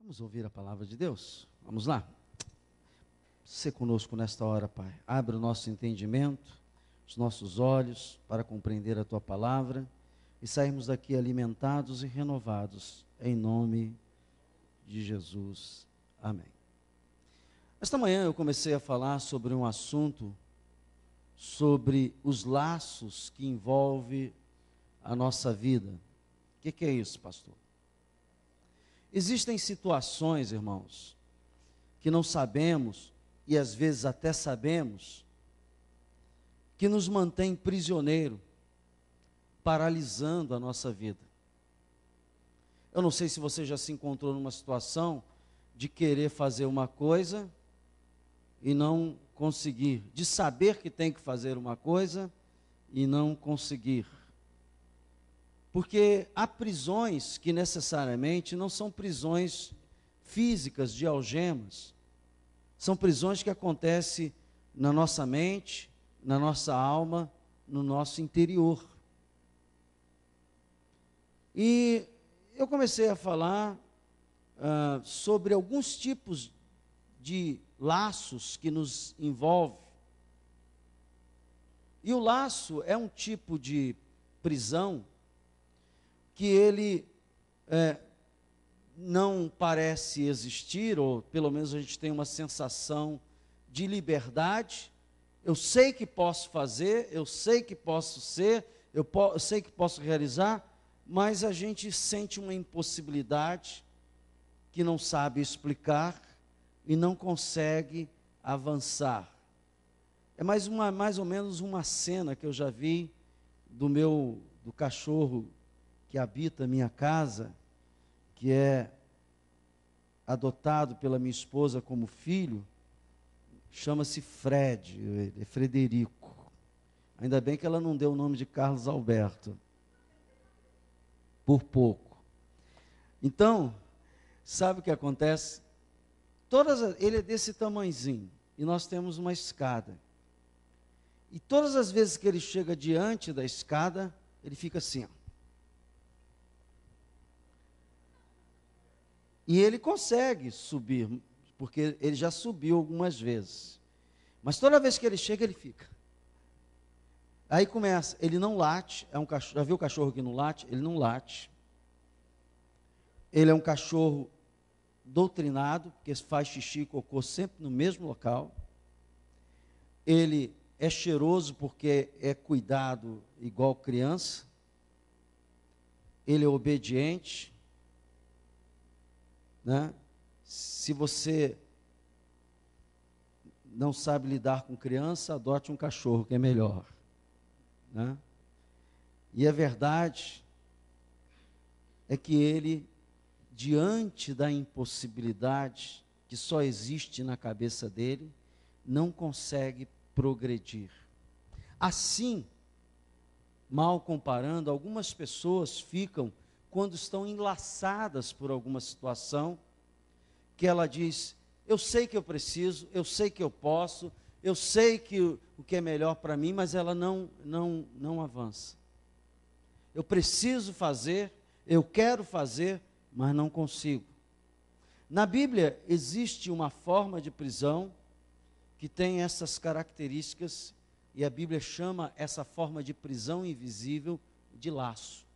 Vamos ouvir a palavra de Deus? Vamos lá? Se conosco nesta hora, Pai. Abre o nosso entendimento, os nossos olhos para compreender a Tua palavra e sairmos daqui alimentados e renovados, em nome de Jesus. Amém. Esta manhã eu comecei a falar sobre um assunto, sobre os laços que envolvem a nossa vida. O que é isso, pastor? Existem situações, irmãos, que não sabemos, e às vezes até sabemos, que nos mantém prisioneiro, paralisando a nossa vida. Eu não sei se você já se encontrou numa situação de querer fazer uma coisa e não conseguir, de saber que tem que fazer uma coisa e não conseguir. Porque há prisões que necessariamente não são prisões físicas de algemas, são prisões que acontecem na nossa mente, na nossa alma, no nosso interior. E eu comecei a falar sobre alguns tipos de laços que nos envolvem. E o laço é um tipo de prisão que ele não parece existir, ou pelo menos a gente tem uma sensação de liberdade. Eu sei que posso fazer, eu sei que posso ser, eu sei que posso realizar, mas a gente sente uma impossibilidade que não sabe explicar e não consegue avançar. É mais ou menos uma cena que eu já vi do cachorro que habita a minha casa, que é adotado pela minha esposa como filho, chama-se Fred, é Frederico. Ainda bem que ela não deu o nome de Carlos Alberto, por pouco. Então, sabe o que acontece? Ele é desse tamanhozinho, e nós temos uma escada. E todas as vezes que ele chega diante da escada, ele fica assim, ó. E ele consegue subir, porque ele já subiu algumas vezes. Mas toda vez que ele chega, ele fica. Aí começa, ele não late, é um cachorro, já viu o cachorro que não late? Ele não late. Ele é um cachorro doutrinado, porque faz xixi e cocô sempre no mesmo local. Ele é cheiroso porque é cuidado igual criança. Ele é obediente. Né? Se você não sabe lidar com criança, adote um cachorro que é melhor. Né? E a verdade é que ele, diante da impossibilidade que só existe na cabeça dele, não consegue progredir. Assim, mal comparando, algumas pessoas ficam, quando estão enlaçadas por alguma situação, que ela diz, eu sei que eu preciso, eu sei que eu posso, eu sei que o que é melhor para mim, mas ela não avança. Eu preciso fazer, eu quero fazer, mas não consigo. Na Bíblia existe uma forma de prisão que tem essas características, e a Bíblia chama essa forma de prisão invisível de laço.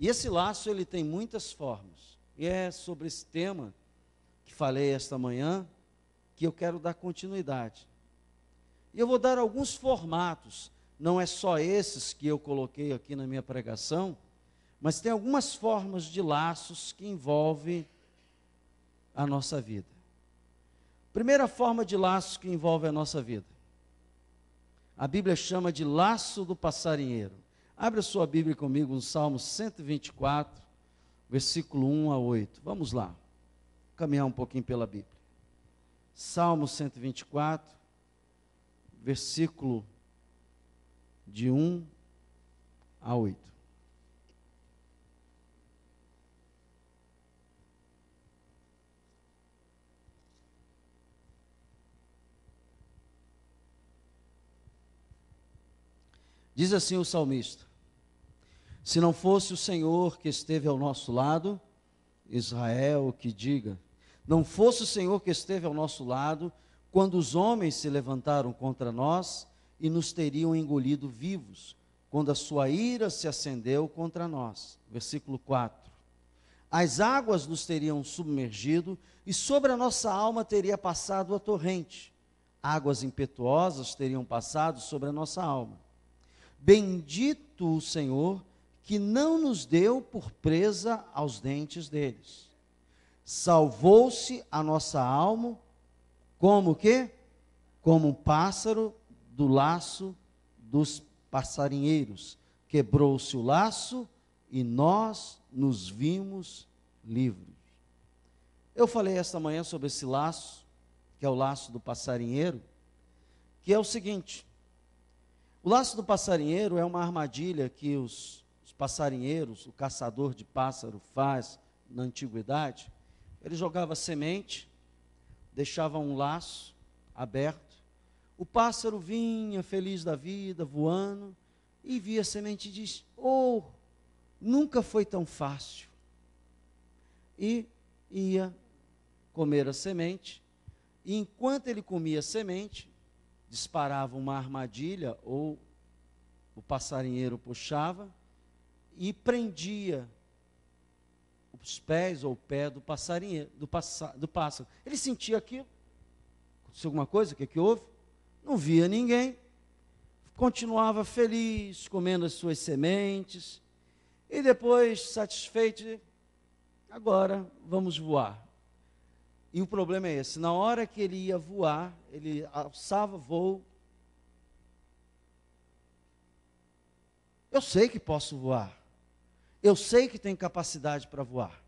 E esse laço, ele tem muitas formas. E é sobre esse tema que falei esta manhã, que eu quero dar continuidade. E eu vou dar alguns formatos, não é só esses que eu coloquei aqui na minha pregação, mas tem algumas formas de laços que envolvem a nossa vida. Primeira forma de laço que envolve a nossa vida. A Bíblia chama de laço do passarinheiro. Abre a sua Bíblia comigo no Salmo 124, versículo 1 a 8. Vamos lá, caminhar um pouquinho pela Bíblia. Salmo 124, versículo de 1 a 8. Diz assim o salmista: se não fosse o Senhor que esteve ao nosso lado, Israel, que diga: não fosse o Senhor que esteve ao nosso lado, quando os homens se levantaram contra nós e nos teriam engolido vivos, quando a sua ira se acendeu contra nós. Versículo 4. As águas nos teriam submergido e sobre a nossa alma teria passado a torrente. Águas impetuosas teriam passado sobre a nossa alma. Bendito o Senhor, que não nos deu por presa aos dentes deles. Salvou-se a nossa alma, como que? Como um pássaro do laço dos passarinheiros. Quebrou-se o laço e nós nos vimos livres. Eu falei esta manhã sobre esse laço, que é o laço do passarinheiro, que é o seguinte: o laço do passarinheiro é uma armadilha que os passarinheiros, o caçador de pássaro faz na antiguidade. Ele jogava semente, deixava um laço aberto, o pássaro vinha feliz da vida, voando, e via a semente e diz: oh, nunca foi tão fácil. E ia comer a semente, e enquanto ele comia a semente, disparava uma armadilha, ou o passarinheiro puxava, e prendia os pés ou o pé do passarinheiro, do pássaro. Ele sentia aquilo. Aconteceu alguma coisa? O que houve? Não via ninguém. Continuava feliz, comendo as suas sementes. E depois, satisfeito, agora vamos voar. E o problema é esse: na hora que ele ia voar, ele alçava voo. Eu sei que posso voar. Eu sei que tenho capacidade para voar.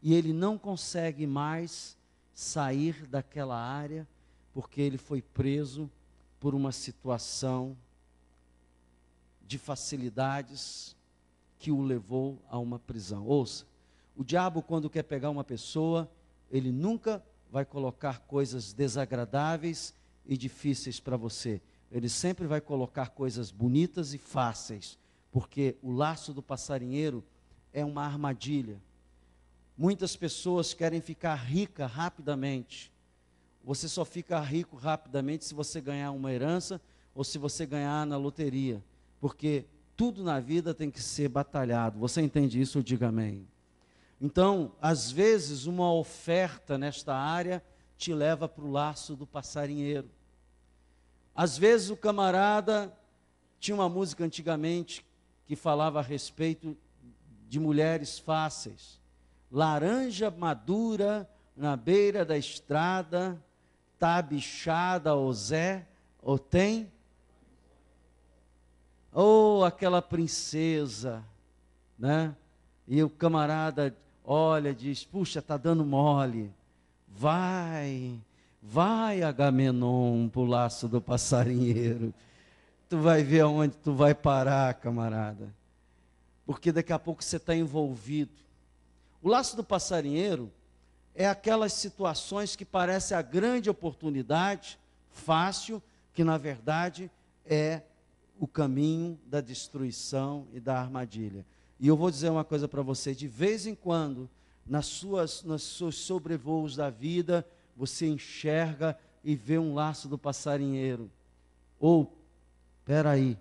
E ele não consegue mais sair daquela área, porque ele foi preso por uma situação de facilidades que o levou a uma prisão. Ouça, o diabo, quando quer pegar uma pessoa, ele nunca vai colocar coisas desagradáveis e difíceis para você. Ele sempre vai colocar coisas bonitas e fáceis, porque o laço do passarinheiro é uma armadilha. Muitas pessoas querem ficar rica rapidamente. Você só fica rico rapidamente se você ganhar uma herança ou se você ganhar na loteria, porque tudo na vida tem que ser batalhado. Você entende isso? Diga amém. Então, às vezes, uma oferta nesta área te leva para o laço do passarinheiro. Às vezes o camarada tinha uma música antigamente que falava a respeito de mulheres fáceis. Laranja madura na beira da estrada, tá bichada ou Zé, ou tem? Ou aquela princesa, né? E o camarada olha e diz: puxa, tá dando mole. Vai, Agamenon, para o laço do passarinheiro. Tu vai ver aonde tu vai parar, camarada. Porque daqui a pouco você está envolvido. O laço do passarinheiro é aquelas situações que parecem a grande oportunidade, fácil, que na verdade é o caminho da destruição e da armadilha. E eu vou dizer uma coisa para você: de vez em quando, nos seus sobrevoos da vida, você enxerga e vê um laço do passarinheiro. Ou, espera aí,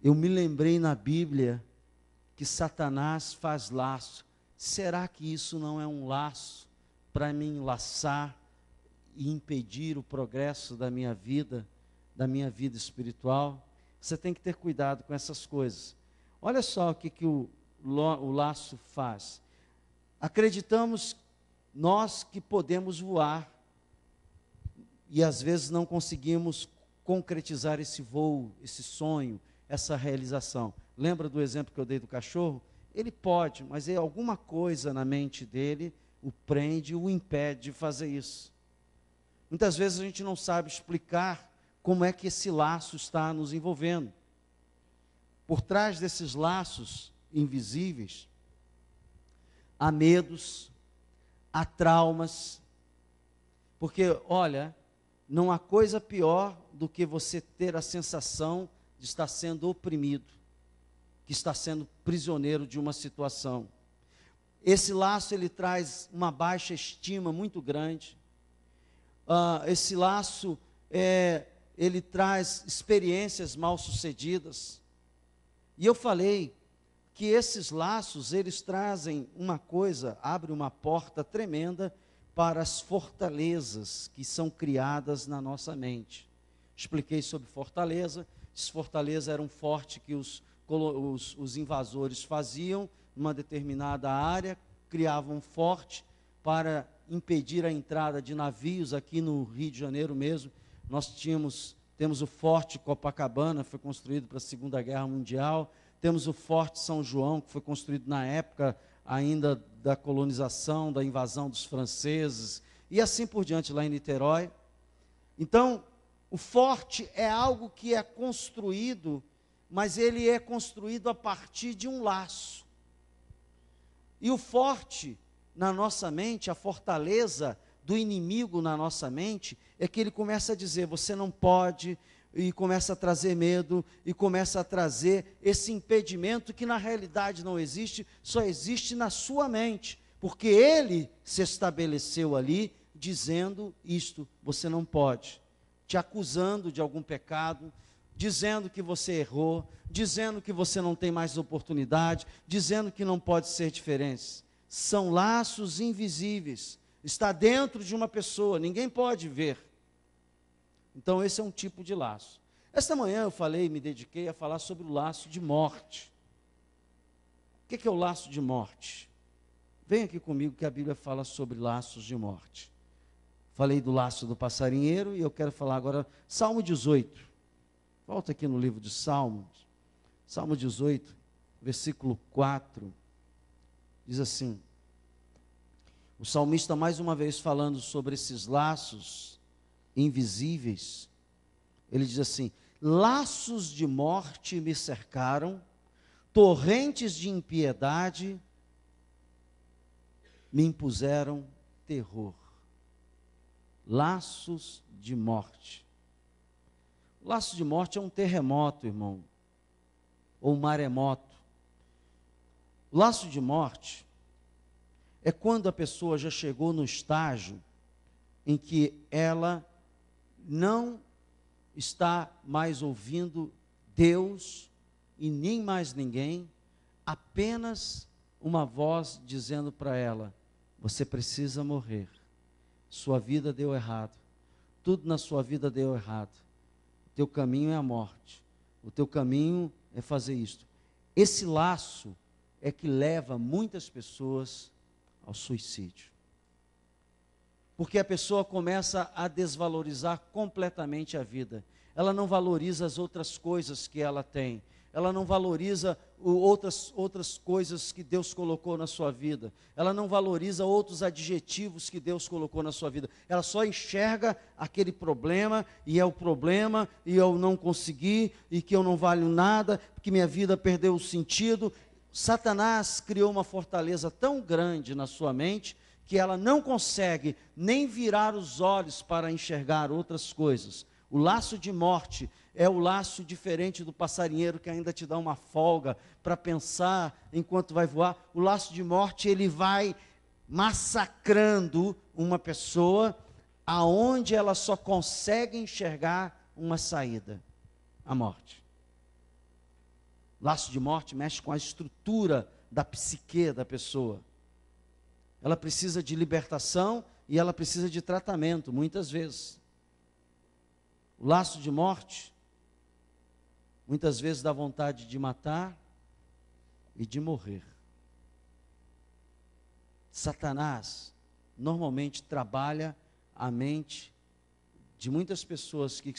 eu me lembrei na Bíblia que Satanás faz laço. Será que isso não é um laço para me enlaçar e impedir o progresso da minha vida espiritual? Você tem que ter cuidado com essas coisas. Olha só o que o laço faz. Acreditamos nós que podemos voar, e às vezes não conseguimos concretizar esse voo, esse sonho, essa realização. Lembra do exemplo que eu dei do cachorro? Ele pode, mas é alguma coisa na mente dele o prende, o impede de fazer isso. Muitas vezes a gente não sabe explicar como é que esse laço está nos envolvendo. Por trás desses laços invisíveis, há medos, há traumas, porque, olha, não há coisa pior do que você ter a sensação de estar sendo oprimido. que está sendo prisioneiro de uma situação. Esse laço, ele traz uma baixa estima muito grande. Esse laço, ele traz experiências mal sucedidas. E eu falei que esses laços, eles trazem uma coisa, abre uma porta tremenda para as fortalezas que são criadas na nossa mente. Expliquei sobre fortaleza. Esse fortaleza era um forte que os invasores faziam numa determinada área, criavam um forte para impedir a entrada de navios. Aqui no Rio de Janeiro mesmo, nós temos o Forte Copacabana, foi construído para a Segunda Guerra Mundial. Temos o Forte São João, que foi construído na época ainda da colonização, da invasão dos franceses, e assim por diante, lá em Niterói. Então, o forte é algo que é construído, mas ele é construído a partir de um laço. E o forte na nossa mente, a fortaleza do inimigo na nossa mente, é que ele começa a dizer, você não pode, e começa a trazer medo, e começa a trazer esse impedimento que na realidade não existe, só existe na sua mente, porque ele se estabeleceu ali, dizendo isto, você não pode, te acusando de algum pecado, dizendo que você errou, dizendo que você não tem mais oportunidade, dizendo que não pode ser diferente. São laços invisíveis, está dentro de uma pessoa, ninguém pode ver. Então esse é um tipo de laço. Esta manhã eu me dediquei a falar sobre o laço de morte. O que é o laço de morte? Vem aqui comigo que a Bíblia fala sobre laços de morte. Falei do laço do passarinheiro e eu quero falar agora, Salmo 18. Volta aqui no livro de Salmos. Salmo 18, versículo 4. Diz assim, o salmista mais uma vez falando sobre esses laços invisíveis, ele diz assim, laços de morte me cercaram, torrentes de impiedade me impuseram terror. Laços de morte. O laço de morte é um terremoto, irmão, ou um maremoto. O laço de morte é quando a pessoa já chegou no estágio em que ela não está mais ouvindo Deus e nem mais ninguém, apenas uma voz dizendo para ela, você precisa morrer, sua vida deu errado, tudo na sua vida deu errado, o teu caminho é a morte, o teu caminho é fazer isto. Esse laço é que leva muitas pessoas ao suicídio. Porque a pessoa começa a desvalorizar completamente a vida. Ela não valoriza as outras coisas que ela tem. Ela não valoriza outras coisas que Deus colocou na sua vida. Ela não valoriza outros adjetivos que Deus colocou na sua vida. Ela só enxerga aquele problema, e é o problema, e eu não consegui, e que eu não valho nada, que minha vida perdeu o sentido. Satanás criou uma fortaleza tão grande na sua mente, que ela não consegue nem virar os olhos para enxergar outras coisas. O laço de morte é o laço diferente do passarinheiro, que ainda te dá uma folga para pensar enquanto vai voar. O laço de morte, ele vai massacrando uma pessoa, aonde ela só consegue enxergar uma saída, a morte. Laço de morte mexe com a estrutura da psique da pessoa. Ela precisa de libertação e ela precisa de tratamento, muitas vezes. O laço de morte, muitas vezes dá vontade de matar e de morrer. Satanás normalmente trabalha a mente de muitas pessoas que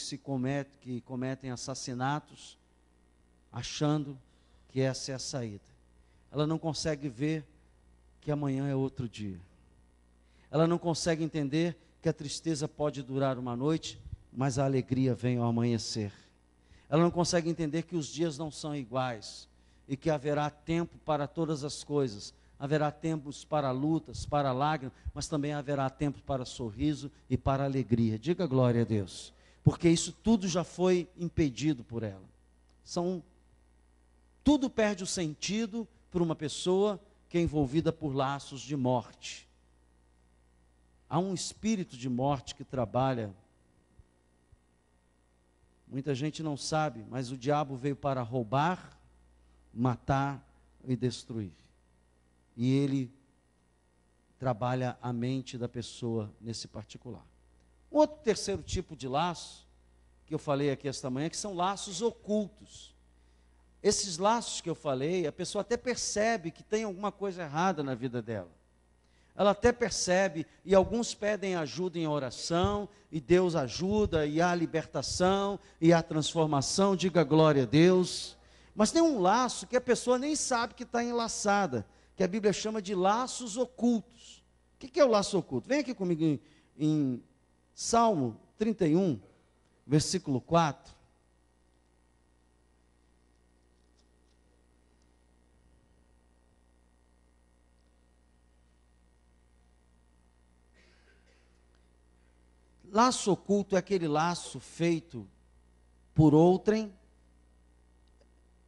cometem assassinatos, achando que essa é a saída. Ela não consegue ver que amanhã é outro dia. Ela não consegue entender que a tristeza pode durar uma noite, mas a alegria vem ao amanhecer. Ela não consegue entender que os dias não são iguais, e que haverá tempo para todas as coisas. Haverá tempos para lutas, para lágrimas, mas também haverá tempo para sorriso e para alegria. Diga glória a Deus, porque isso tudo já foi impedido por ela. São Tudo perde o sentido para uma pessoa que é envolvida por laços de morte. Há um espírito de morte que trabalha. Muita gente não sabe, mas o diabo veio para roubar, matar e destruir. E ele trabalha a mente da pessoa nesse particular. Outro terceiro tipo de laço, que eu falei aqui esta manhã, que são laços ocultos. Esses laços que eu falei, a pessoa até percebe que tem alguma coisa errada na vida dela. Ela até percebe, e alguns pedem ajuda em oração, e Deus ajuda, e há libertação, e há transformação, diga glória a Deus. Mas tem um laço que a pessoa nem sabe que está enlaçada, que a Bíblia chama de laços ocultos. O que é o laço oculto? Vem aqui comigo em Salmo 31, versículo 4. Laço oculto é aquele laço feito por outrem,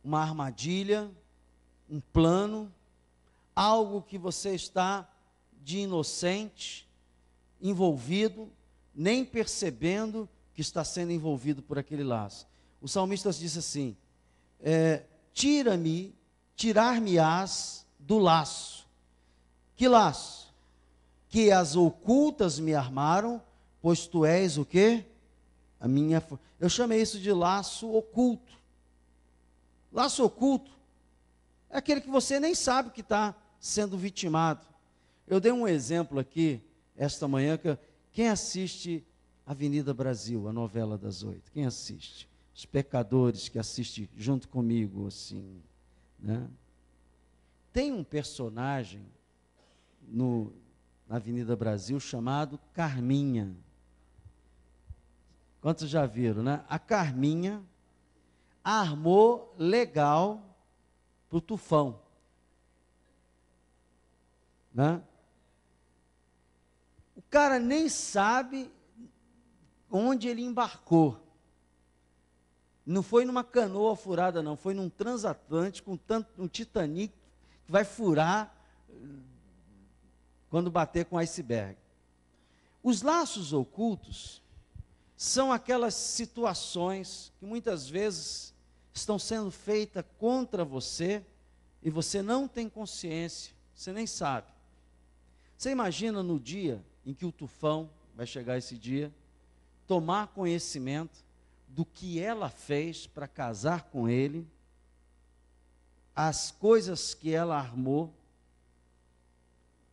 uma armadilha, um plano, algo que você está de inocente, envolvido, nem percebendo que está sendo envolvido por aquele laço. O salmista diz assim: tirar-me-ás do laço. Que laço? Que as ocultas me armaram, pois tu és o quê? A minha... Eu chamei isso de laço oculto. Laço oculto é aquele que você nem sabe que está sendo vitimado. Eu dei um exemplo aqui, esta manhã, quem assiste Avenida Brasil, a novela das 8? Quem assiste? Os pecadores que assistem junto comigo, assim, né? Tem um personagem na Avenida Brasil chamado Carminha. Quantos já viram, né? A Carminha armou legal para o tufão, né? O cara nem sabe onde ele embarcou. Não foi numa canoa furada, não. Foi num transatlântico, um Titanic, que vai furar quando bater com iceberg. Os laços ocultos são aquelas situações que muitas vezes estão sendo feitas contra você e você não tem consciência, você nem sabe. Você imagina no dia em que o tufão, vai chegar esse dia, tomar conhecimento do que ela fez para casar com ele, as coisas que ela armou.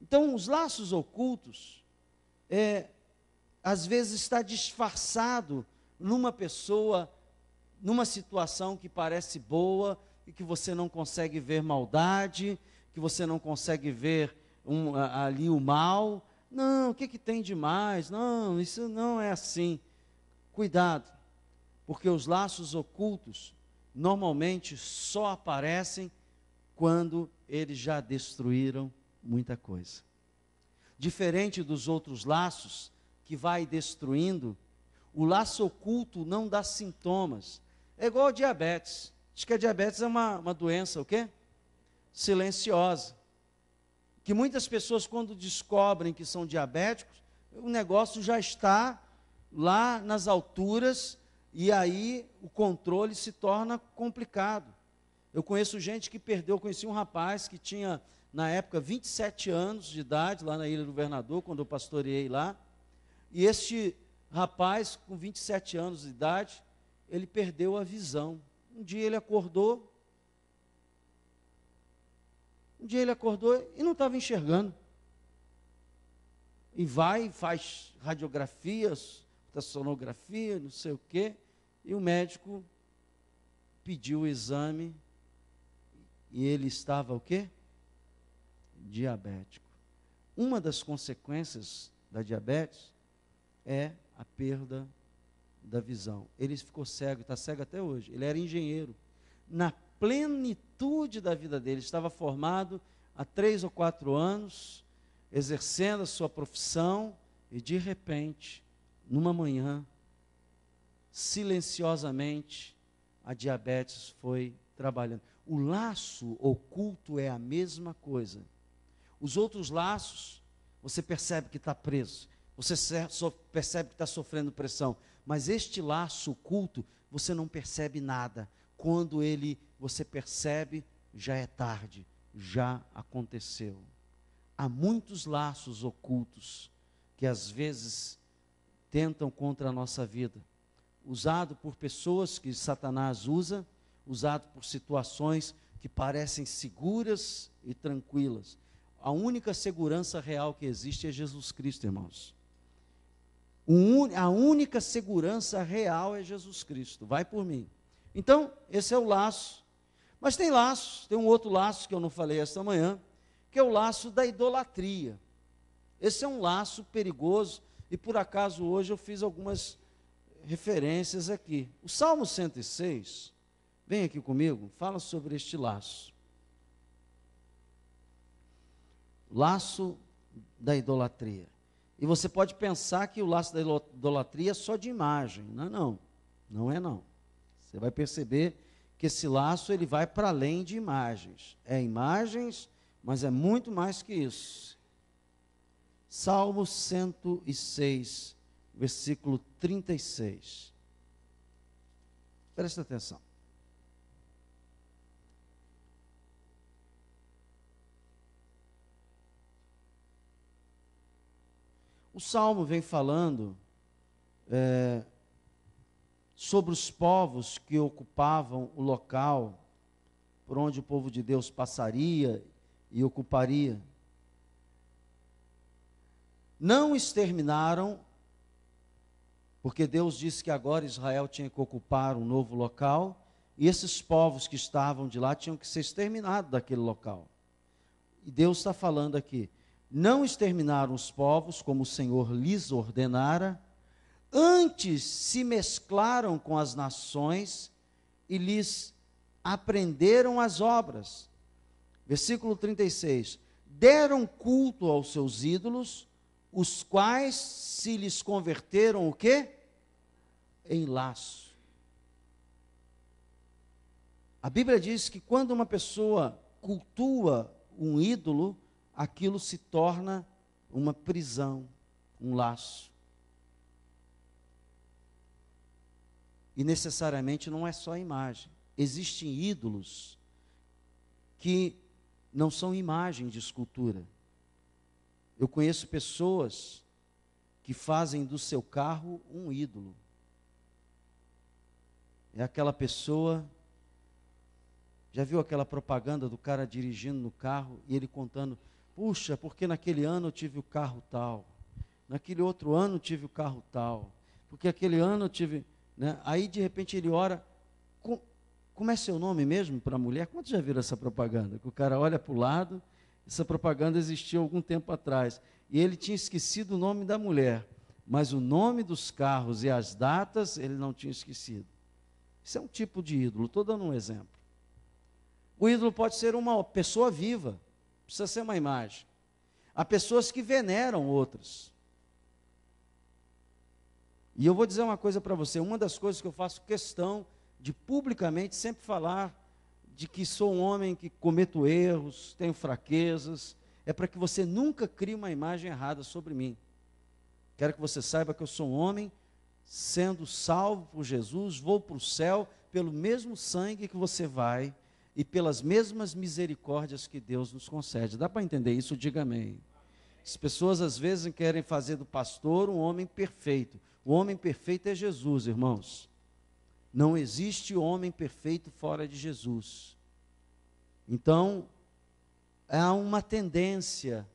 Então, os laços ocultos, às vezes está disfarçado numa pessoa, numa situação que parece boa, e que você não consegue ver maldade, que você não consegue ver ali o mal. Não, o que tem de mais? Não, isso não é assim. Cuidado, porque os laços ocultos normalmente só aparecem quando eles já destruíram muita coisa. Diferente dos outros laços, que vai destruindo, o laço oculto não dá sintomas. É igual a diabetes. Diz que a diabetes é uma doença, o quê? Silenciosa. Que muitas pessoas, quando descobrem que são diabéticos, o negócio já está lá nas alturas, e aí o controle se torna complicado. Eu conheço gente que conheci um rapaz que tinha, na época, 27 anos de idade, lá na Ilha do Governador, quando eu pastoreei lá, e este rapaz, com 27 anos de idade, ele perdeu a visão. Um dia ele acordou e não estava enxergando. E faz radiografias, sonografia, não sei o quê, e o médico pediu o exame, e ele estava o quê? Diabético. Uma das consequências da diabetes é a perda da visão. Ele ficou cego, está cego até hoje. Ele era engenheiro. Na plenitude da vida dele, estava formado há 3 ou 4 anos, exercendo a sua profissão, e de repente, numa manhã, silenciosamente, a diabetes foi trabalhando. O laço oculto é a mesma coisa. Os outros laços, você percebe que está preso, você percebe que está sofrendo pressão, mas este laço oculto, você não percebe nada. Quando você percebe, já é tarde, já aconteceu. Há muitos laços ocultos que às vezes tentam contra a nossa vida, usado por pessoas que Satanás usa, usado por situações que parecem seguras e tranquilas. A única segurança real que existe é Jesus Cristo, irmãos. A única segurança real é Jesus Cristo. Vai por mim. Então, esse é o laço. Mas tem laços, tem um outro laço que eu não falei esta manhã, que é o laço da idolatria. Esse é um laço perigoso, e por acaso hoje eu fiz algumas referências aqui. O Salmo 106, vem aqui comigo, fala sobre este laço. Laço da idolatria. E você pode pensar que o laço da idolatria é só de imagem. Não é não. Você vai perceber que esse laço ele vai para além de imagens. É imagens, mas é muito mais que isso. Salmo 106, versículo 36. Presta atenção. O Salmo vem falando sobre os povos que ocupavam o local por onde o povo de Deus passaria e ocuparia. Não exterminaram, porque Deus disse que agora Israel tinha que ocupar um novo local, e esses povos que estavam de lá tinham que ser exterminados daquele local. E Deus está falando aqui, não exterminaram os povos como o Senhor lhes ordenara, antes se mesclaram com as nações e lhes aprenderam as obras. Versículo 36, deram culto aos seus ídolos, os quais se lhes converteram o quê? Em laço. A Bíblia diz que quando uma pessoa cultua um ídolo, aquilo se torna uma prisão, um laço. E necessariamente não é só a imagem. Existem ídolos que não são imagem de escultura. Eu conheço pessoas que fazem do seu carro um ídolo. É aquela pessoa, já viu aquela propaganda do cara dirigindo no carro e ele contando, puxa, porque naquele ano eu tive o carro tal, naquele outro ano eu tive o carro tal, porque aquele ano eu tive, né? Aí de repente ele ora, como é seu nome mesmo para a mulher? Quantos já viram essa propaganda? Que o cara olha para o lado, essa propaganda existiu algum tempo atrás, e ele tinha esquecido o nome da mulher, mas o nome dos carros e as datas ele não tinha esquecido. Isso é um tipo de ídolo, estou dando um exemplo. O ídolo pode ser uma pessoa viva, precisa ser uma imagem. Há pessoas que veneram outras. E eu vou dizer uma coisa para você, uma das coisas que eu faço questão de publicamente sempre falar de que sou um homem que cometo erros, tenho fraquezas, é para que você nunca crie uma imagem errada sobre mim. Quero que você saiba que eu sou um homem, sendo salvo por Jesus, vou para o céu pelo mesmo sangue que você vai e pelas mesmas misericórdias que Deus nos concede. Dá para entender isso? Diga amém. As pessoas às vezes querem fazer do pastor um homem perfeito. O homem perfeito é Jesus, irmãos. Não existe homem perfeito fora de Jesus. Então, há uma tendência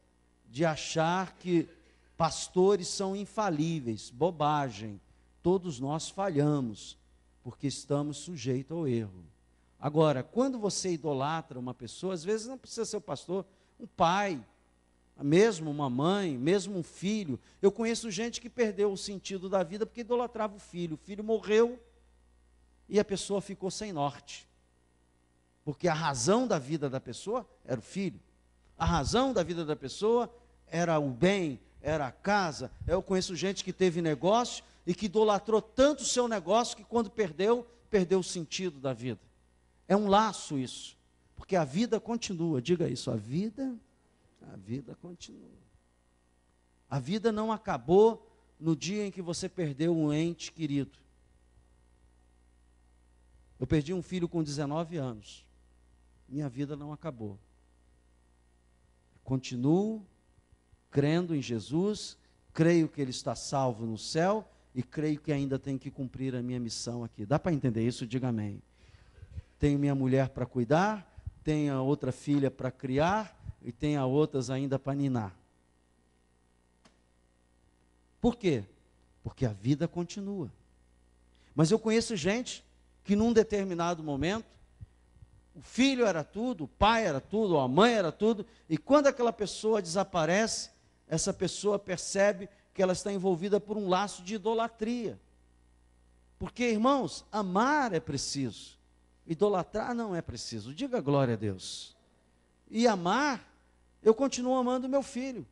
de achar que pastores são infalíveis. Bobagem. Todos nós falhamos, porque estamos sujeitos ao erro. Agora, quando você idolatra uma pessoa, às vezes não precisa ser o pastor, um pai, mesmo uma mãe, mesmo um filho. Eu conheço gente que perdeu o sentido da vida porque idolatrava o filho morreu e a pessoa ficou sem norte, porque a razão da vida da pessoa era o filho, a razão da vida da pessoa era o bem, era a casa. Eu conheço gente que teve negócio e que idolatrou tanto o seu negócio que quando perdeu o sentido da vida. É um laço isso. Porque a vida continua. Diga isso, a vida continua. A vida não acabou no dia em que você perdeu um ente querido. Eu perdi um filho com 19 anos. Minha vida não acabou. Continuo crendo em Jesus, creio que ele está salvo no céu e creio que ainda tenho que cumprir a minha missão aqui. Dá para entender isso? Diga amém. Tenho minha mulher para cuidar, tenho a outra filha para criar e tenho a outras ainda para ninar. Por quê? Porque a vida continua. Mas eu conheço gente que num determinado momento, o filho era tudo, o pai era tudo, a mãe era tudo, e quando aquela pessoa desaparece, essa pessoa percebe que ela está envolvida por um laço de idolatria. Porque, irmãos, amar é preciso, idolatrar não é preciso. Diga glória a Deus. E amar, eu continuo amando meu filho.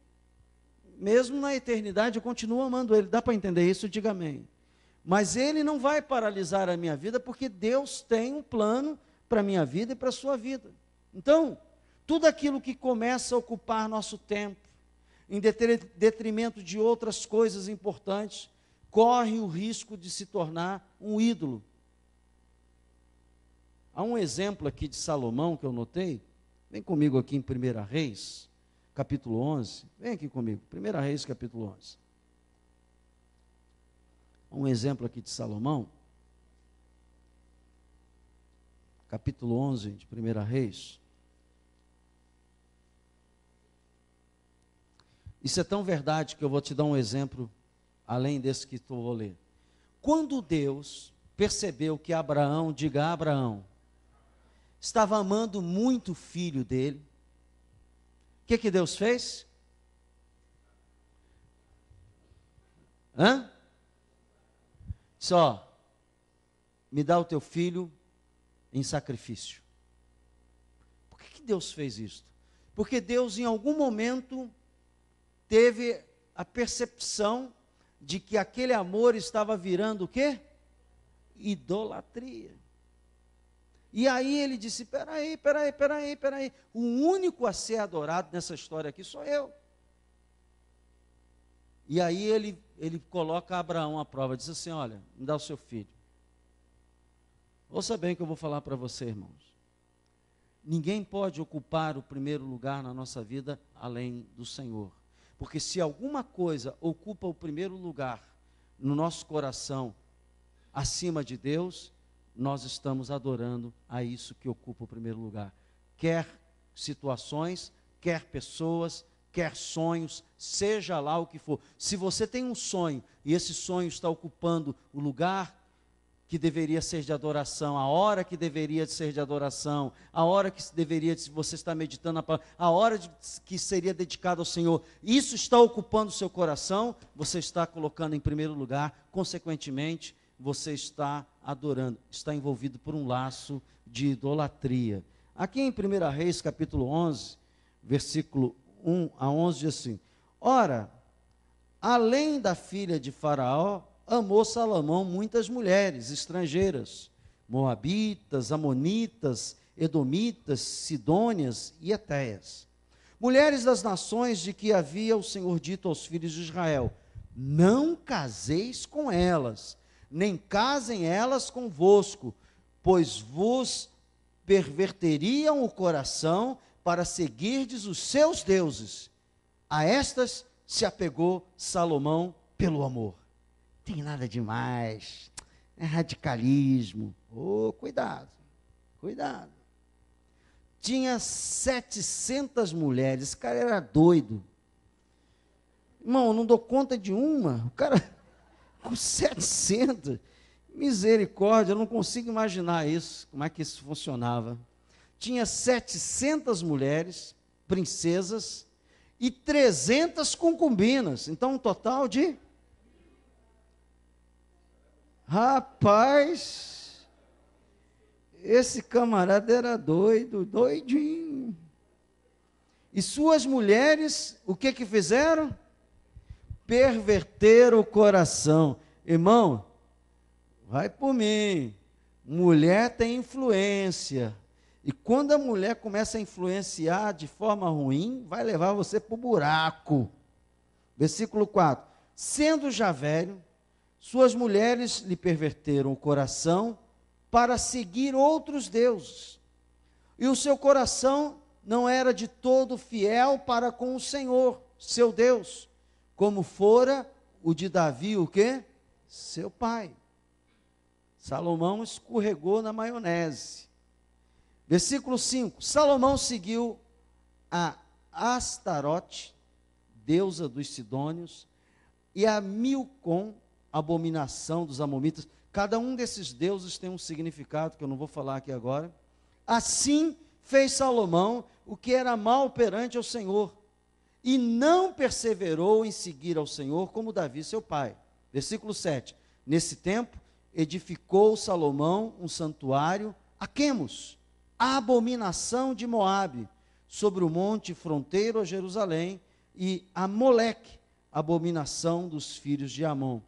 Mesmo na eternidade, eu continuo amando ele. Dá para entender isso? Diga amém. Mas ele não vai paralisar a minha vida, porque Deus tem um plano para a minha vida e para a sua vida. Então, tudo aquilo que começa a ocupar nosso tempo, em detrimento de outras coisas importantes, corre o risco de se tornar um ídolo. Há um exemplo aqui de Salomão que eu notei. Vem comigo aqui em 1 Reis, capítulo 11. Vem aqui comigo, 1 Reis, capítulo 11. Um exemplo aqui de Salomão. Capítulo 11 de 1 Reis. Isso é tão verdade que eu vou te dar um exemplo, além desse que tu vou ler. Quando Deus percebeu que Abraão, diga Abraão, estava amando muito o filho dele, o que Deus fez? Só, me dá o teu filho em sacrifício. Por que Deus fez isso? Porque Deus em algum momento teve a percepção de que aquele amor estava virando o quê? Idolatria. E aí ele disse, peraí, o único a ser adorado nessa história aqui sou eu. E aí ele coloca Abraão à prova, diz assim, olha, me dá o seu filho. Ouça bem o que eu vou falar para você, irmãos. Ninguém pode ocupar o primeiro lugar na nossa vida além do Senhor. Porque se alguma coisa ocupa o primeiro lugar no nosso coração, acima de Deus, nós estamos adorando a isso que ocupa o primeiro lugar. Quer situações, quer pessoas, quer sonhos, seja lá o que for. Se você tem um sonho e esse sonho está ocupando o lugar que deveria ser de adoração, a hora que deveria ser de adoração, a hora que deveria você estar meditando na palavra, a hora que seria dedicada ao Senhor, isso está ocupando o seu coração, você está colocando em primeiro lugar, consequentemente, você está adorando, está envolvido por um laço de idolatria. Aqui em 1 Reis, capítulo 11, versículo 1 a 11, diz assim, ora, além da filha de Faraó, amou Salomão muitas mulheres estrangeiras, moabitas, amonitas, edomitas, sidônias e etéias. Mulheres das nações de que havia o Senhor dito aos filhos de Israel, não caseis com elas, nem casem elas convosco, pois vos perverteriam o coração para seguirdes os seus deuses. A estas se apegou Salomão pelo amor. Tem nada demais, é radicalismo. Cuidado. Tinha 700 mulheres, esse cara era doido. Irmão, eu não dou conta de uma, o cara com 700, misericórdia, eu não consigo imaginar isso, como é que isso funcionava. Tinha 700 mulheres, princesas, e 300 concubinas, então um total de... Rapaz, esse camarada era doido, doidinho. E suas mulheres, o que fizeram? Perverteram o coração. Irmão, vai por mim. Mulher tem influência. E quando a mulher começa a influenciar de forma ruim, vai levar você para o buraco. Versículo 4. Sendo já velho, suas mulheres lhe perverteram o coração para seguir outros deuses. E o seu coração não era de todo fiel para com o Senhor, seu Deus, como fora o de Davi, o quê? Seu pai. Salomão escorregou na maionese. Versículo 5. Salomão seguiu a Astarote, deusa dos Sidônios, e a Milcom, abominação dos amonitas. Cada um desses deuses tem um significado que eu não vou falar aqui agora. Assim fez Salomão o que era mal perante ao Senhor, e não perseverou em seguir ao Senhor como Davi seu pai. Versículo 7. Nesse tempo, edificou Salomão um santuário a Quemos, a abominação de Moabe, sobre o monte fronteiro a Jerusalém, e a Moleque, abominação dos filhos de Amon.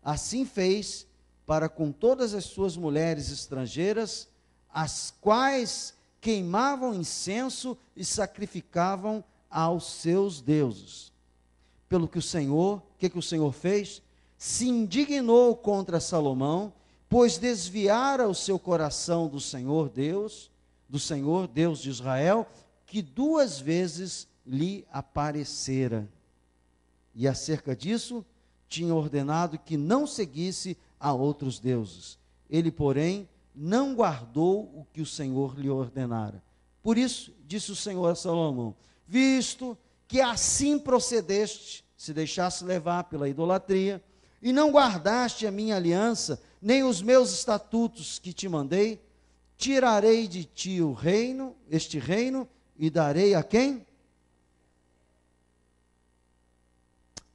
Assim fez para com todas as suas mulheres estrangeiras, as quais queimavam incenso e sacrificavam aos seus deuses. Pelo que o Senhor, o que o Senhor fez? Se indignou contra Salomão, pois desviara o seu coração do Senhor Deus de Israel, que 2 vezes lhe aparecera. E acerca disso, tinha ordenado que não seguisse a outros deuses. Ele, porém, não guardou o que o Senhor lhe ordenara. Por isso, disse o Senhor a Salomão: visto que assim procedeste, se deixasse levar pela idolatria, e não guardaste a minha aliança, nem os meus estatutos que te mandei, tirarei de ti este reino, e darei a quem?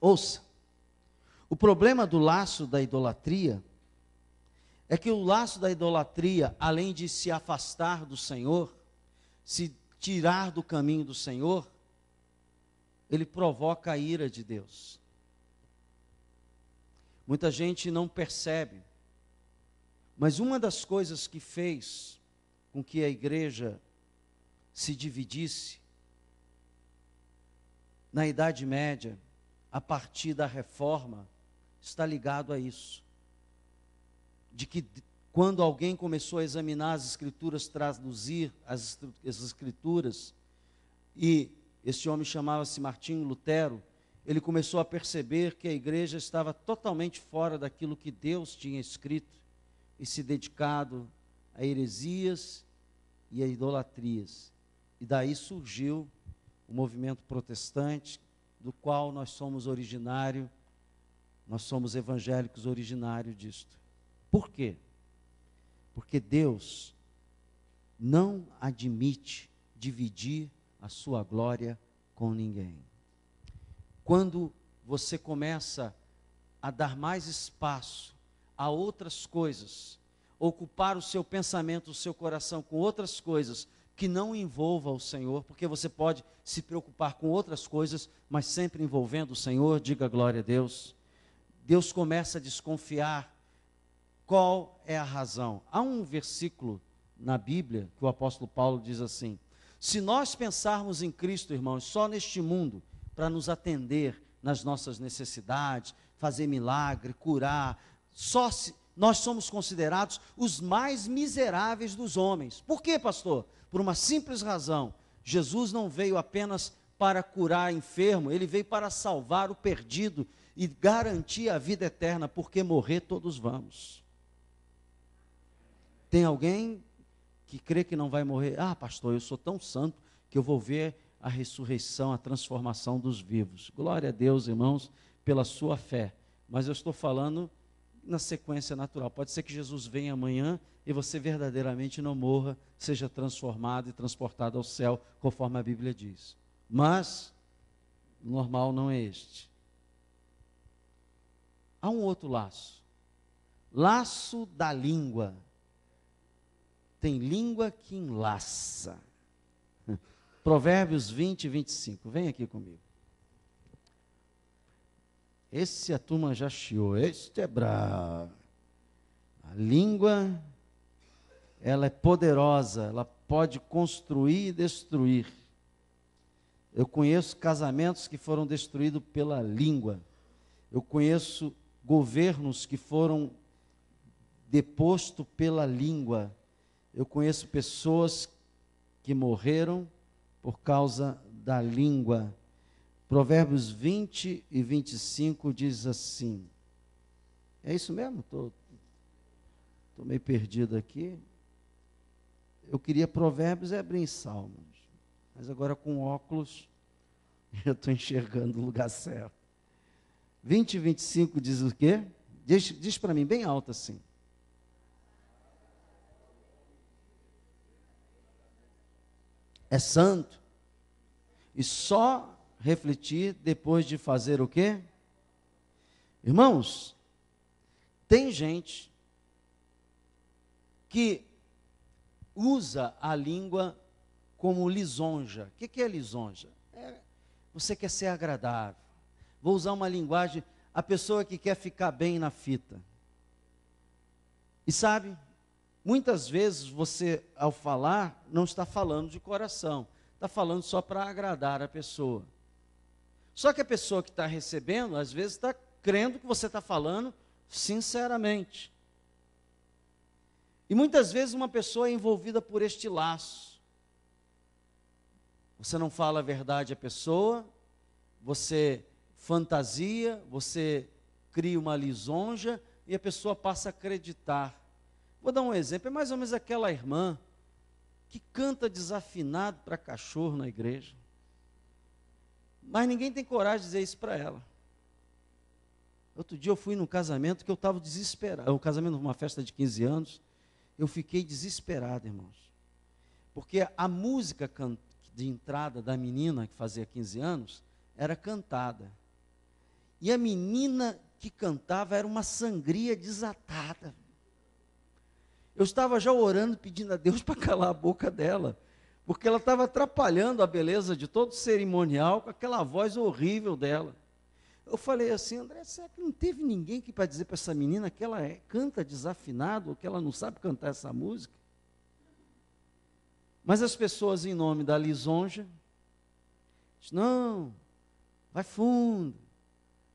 Ouça, o problema do laço da idolatria é que o laço da idolatria, além de se afastar do Senhor, se tirar do caminho do Senhor, ele provoca a ira de Deus. Muita gente não percebe, mas uma das coisas que fez com que a igreja se dividisse na Idade Média, a partir da reforma, está ligado a isso. De que quando alguém começou a examinar as escrituras, traduzir as escrituras, e esse homem chamava-se Martinho Lutero, ele começou a perceber que a igreja estava totalmente fora daquilo que Deus tinha escrito, e se dedicado a heresias e a idolatrias. E daí surgiu o movimento protestante, do qual nós somos originário, nós somos evangélicos originários disto. Por quê? Porque Deus não admite dividir a sua glória com ninguém. Quando você começa a dar mais espaço a outras coisas, ocupar o seu pensamento, o seu coração com outras coisas que não envolva o Senhor, porque você pode se preocupar com outras coisas, mas sempre envolvendo o Senhor, diga glória a Deus. Deus começa a desconfiar. Qual é a razão? Há um versículo na Bíblia que o apóstolo Paulo diz assim: se nós pensarmos em Cristo, irmãos, só neste mundo, para nos atender nas nossas necessidades, fazer milagre, curar, nós somos considerados os mais miseráveis dos homens. Por quê, pastor? Por uma simples razão: Jesus não veio apenas para curar enfermo, ele veio para salvar o perdido e garantir a vida eterna, porque morrer todos vamos. Tem alguém que crê que não vai morrer? Ah, pastor, eu sou tão santo que eu vou ver a ressurreição, a transformação dos vivos. Glória a Deus, irmãos, pela sua fé. Mas eu estou falando na sequência natural. Pode ser que Jesus venha amanhã e você verdadeiramente não morra, seja transformado e transportado ao céu, conforme a Bíblia diz. Mas o normal não é este. Há um outro laço. Laço da língua. Tem língua que enlaça. Provérbios 20 e 25. Vem aqui comigo. Esse a turma já chiou. Este é bravo. A língua, ela é poderosa. Ela pode construir e destruir. Eu conheço casamentos que foram destruídos pela língua. Eu conheço governos que foram depostos pela língua. Eu conheço pessoas que morreram por causa da língua. Provérbios 20 e 25 diz assim. É isso mesmo? Estou meio perdido aqui. Eu queria Provérbios e abrir em Salmos. Mas agora com óculos, eu estou enxergando o lugar certo. 20 e 25 diz o quê? Diz para mim bem alto assim. É santo. E só refletir depois de fazer o quê? Irmãos, tem gente que usa a língua como lisonja. O que é lisonja? Você quer ser agradável. Vou usar uma linguagem, a pessoa que quer ficar bem na fita. E sabe, muitas vezes você, ao falar, não está falando de coração. Está falando só para agradar a pessoa. Só que a pessoa que está recebendo, às vezes está crendo que você está falando sinceramente. E muitas vezes uma pessoa é envolvida por este laço. Você não fala a verdade à pessoa, você fantasia, você cria uma lisonja e a pessoa passa a acreditar. Vou dar um exemplo, é mais ou menos aquela irmã que canta desafinado para cachorro na igreja. Mas ninguém tem coragem de dizer isso para ela. Outro dia eu fui num casamento que eu estava desesperado, um casamento numa festa de 15 anos, eu fiquei desesperado, irmãos. Porque a música de entrada da menina que fazia 15 anos era cantada. E a menina que cantava era uma sangria desatada. Eu estava já orando, pedindo a Deus para calar a boca dela, porque ela estava atrapalhando a beleza de todo o cerimonial com aquela voz horrível dela. Eu falei assim, André, será que não teve ninguém aqui para dizer para essa menina que ela canta desafinado, ou que ela não sabe cantar essa música? Mas as pessoas, em nome da lisonja, dizem, não, vai fundo,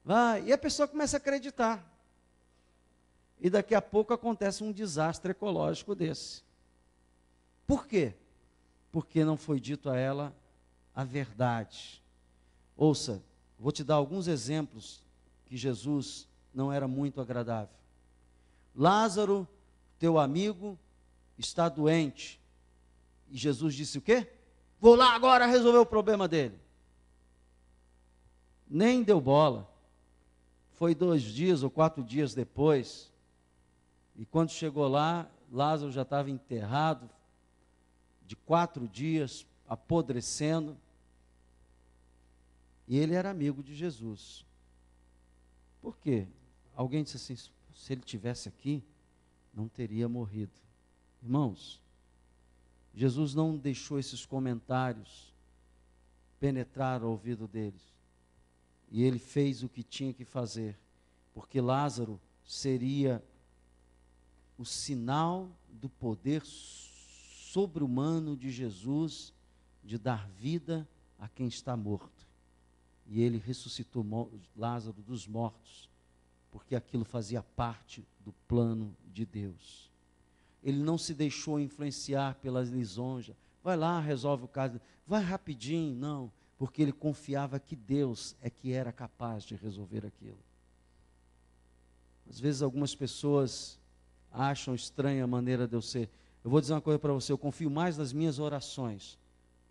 vai. E a pessoa começa a acreditar. E daqui a pouco acontece um desastre ecológico desse. Por quê? Porque não foi dito a ela a verdade. Ouça, vou te dar alguns exemplos que Jesus não era muito agradável. Lázaro, teu amigo, está doente. E Jesus disse o quê? Vou lá agora resolver o problema dele. Nem deu bola. Foi 2 dias ou 4 dias depois. E quando chegou lá, Lázaro já estava enterrado, de 4 dias, apodrecendo. E ele era amigo de Jesus. Por quê? Alguém disse assim, se ele tivesse aqui, não teria morrido. Irmãos, Jesus não deixou esses comentários penetrar o ouvido deles. E ele fez o que tinha que fazer, porque Lázaro seria o sinal do poder sobre-humano de Jesus de dar vida a quem está morto. E ele ressuscitou Lázaro dos mortos, porque aquilo fazia parte do plano de Deus. Ele não se deixou influenciar pelas lisonjas. Vai lá, resolve o caso. Vai rapidinho, não. Porque ele confiava que Deus é que era capaz de resolver aquilo. Às vezes algumas pessoas acham estranha a maneira de eu ser. Eu vou dizer uma coisa para você, eu confio mais nas minhas orações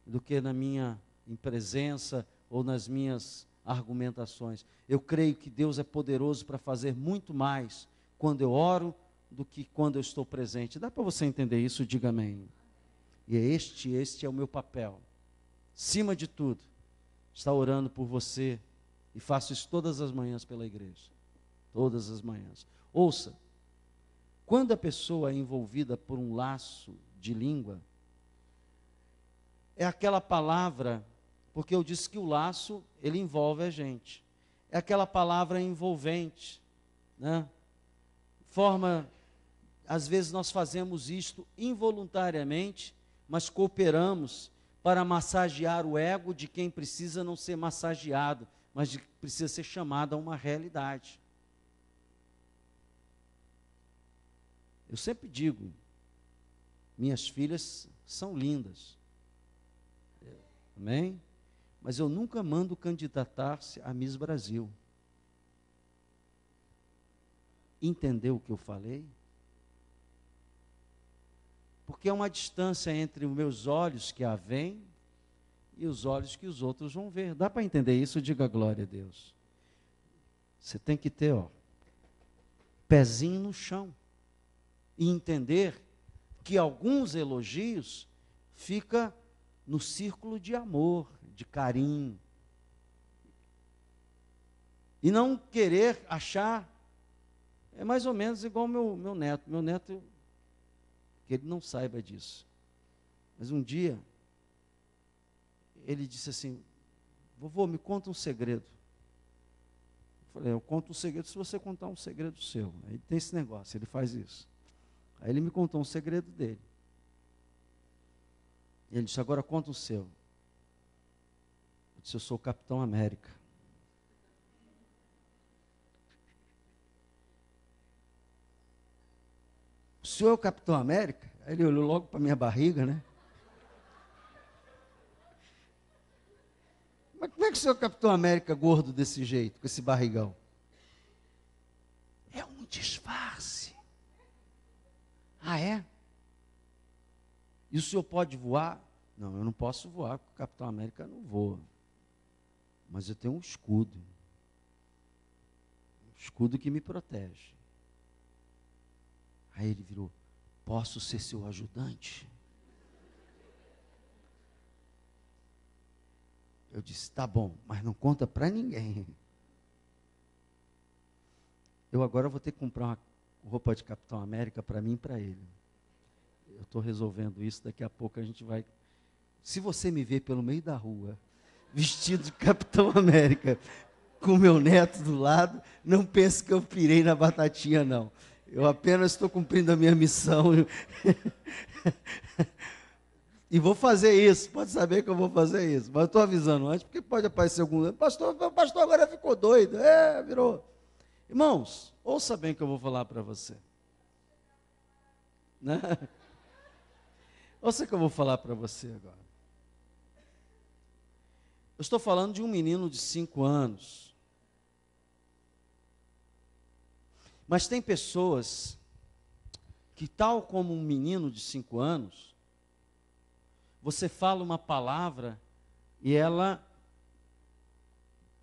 do que na minha presença ou nas minhas argumentações. Eu creio que Deus é poderoso para fazer muito mais quando eu oro do que quando eu estou presente. Dá para você entender isso? Diga amém. E este é o meu papel. Acima de tudo, estar orando por você, e faço isso todas as manhãs pela igreja. Todas as manhãs. Ouça, quando a pessoa é envolvida por um laço de língua, é aquela palavra, porque eu disse que o laço, ele envolve a gente. É aquela palavra envolvente, né? Às vezes nós fazemos isto involuntariamente, mas cooperamos para massagear o ego de quem precisa não ser massageado, mas precisa ser chamado a uma realidade. Eu sempre digo, minhas filhas são lindas, amém? Mas eu nunca mando candidatar-se a Miss Brasil. Entendeu o que eu falei? Porque é uma distância entre os meus olhos que a veem e os olhos que os outros vão ver. Dá para entender isso? Diga glória a Deus. Você tem que ter, pezinho no chão. E entender que alguns elogios fica no círculo de amor, de carinho. E não querer achar, é mais ou menos igual meu neto. Meu neto, que ele não saiba disso. Mas um dia, ele disse assim, vovô, me conta um segredo. Eu falei, eu conto um segredo se você contar um segredo seu. Aí tem esse negócio, ele faz isso. Aí ele me contou um segredo dele. E ele disse, agora conta o seu. Eu disse, eu sou o Capitão América. O senhor é o Capitão América? Aí ele olhou logo para a minha barriga, né? Mas como é que o senhor é o Capitão América gordo desse jeito, com esse barrigão? É um disfarce. Ah, é? E o senhor pode voar? Não, eu não posso voar, porque o Capitão América não voa. Mas eu tenho um escudo. Um escudo que me protege. Aí ele virou, posso ser seu ajudante? Eu disse, tá bom, mas não conta para ninguém. Eu agora vou ter que comprar uma roupa de Capitão América para mim e para ele. Eu estou resolvendo isso, daqui a pouco a gente vai... Se você me ver pelo meio da rua, vestido de Capitão América, com meu neto do lado, não pense que eu pirei na batatinha, não. Eu apenas estou cumprindo a minha missão. E vou fazer isso, pode saber que eu vou fazer isso. Mas eu estou avisando antes, porque pode aparecer algum... O pastor agora ficou doido. Virou. Irmãos, ouça bem o que eu vou falar para você. Né? Ouça o que eu vou falar para você agora. Eu estou falando de um menino de 5 anos. Mas tem pessoas que, tal como um menino de 5 anos, você fala uma palavra e ela